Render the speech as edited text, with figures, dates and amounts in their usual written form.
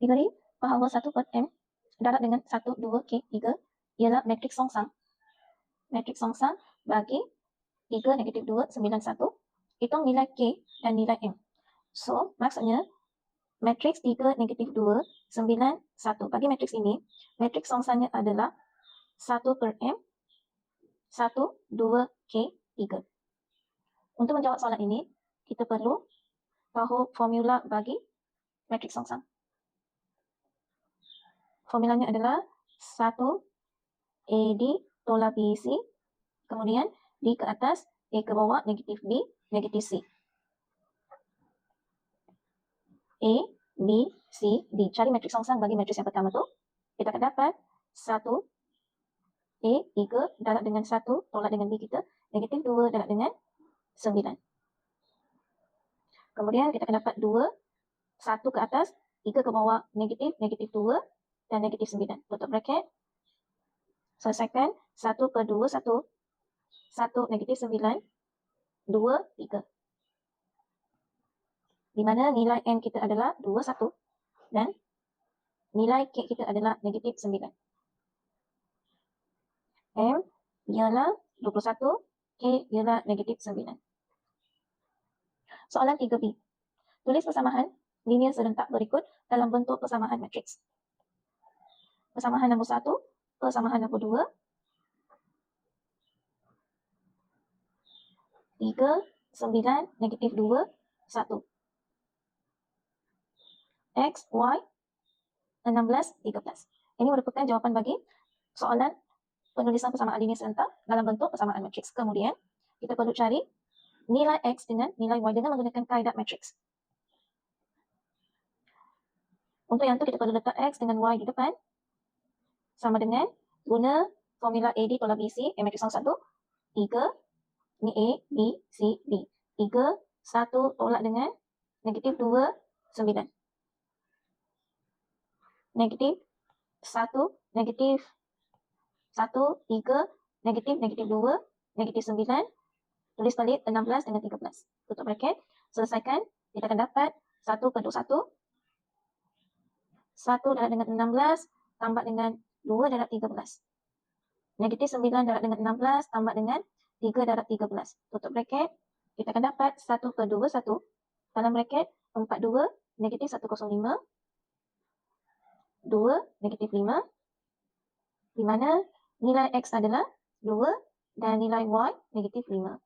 Diberi bahawa 1 per M darab dengan 1, 2, K, 3 ialah matriks songsang. Matriks songsang bagi 3, negatif 2, 9, 1. Hitung nilai K dan nilai M. So, maksudnya matriks 3, negatif 2, 9, 1. Bagi matriks ini, matriks songsangnya adalah 1 per M, 1, 2, K, 3. Untuk menjawab soalan ini, kita perlu tahu formula bagi matriks songsang. Formulanya adalah 1 AD tolak BC, kemudian D ke atas, A ke bawah, negatif B, negatif C. A, B, C, D. Cari matriks songsang bagi matriks yang pertama tu. Kita akan dapat 1 A, 3 darab dengan 1 tolak dengan B kita, negatif 2 darab dengan 9. Kemudian kita akan dapat 2, 1 ke atas, 3 ke bawah, negatif, negatif 2 dan negatif 9. Tutup bracket. Selesaikan 1 per 2, 1, 1 negatif 9, 2, 3. Di mana nilai M kita adalah 2, 1 dan nilai K kita adalah negatif 9. M ialah 21, K ialah negatif 9. Soalan 3B. Tulis persamaan linear serentak berikut dalam bentuk persamaan matriks. Persamaan nombor 1, persamaan nombor 2, 3, 9, negatif 2, 1. X, Y, 16, 13. Ini merupakan jawapan bagi soalan penulisan persamaan linear serentak dalam bentuk persamaan matriks. Kemudian, kita perlu cari nilai X dengan nilai Y dengan menggunakan kaedah matriks. Untuk yang tu kita perlu letak X dengan Y di depan. Sama dengan guna formula AD tolak BC, matriks yang 1, 3, ni A, B, C, D. 3, 1 tolak dengan negatif 2, 9. Negatif 1, negatif 1, 3, negatif, negatif 2, negatif 9. Tulis balik 16 dengan 13. Tutup bracket. Selesaikan. Kita akan dapat 1 per 21. 1 darab dengan 16 tambah dengan 2 darab 13. Negatif 9 darab dengan 16 tambah dengan 3 darab 13. Tutup bracket. Kita akan dapat 1 per 21. Dalam bracket 42 negatif 105. 2 negatif 5. Di mana nilai X adalah 2 dan nilai Y negatif 5.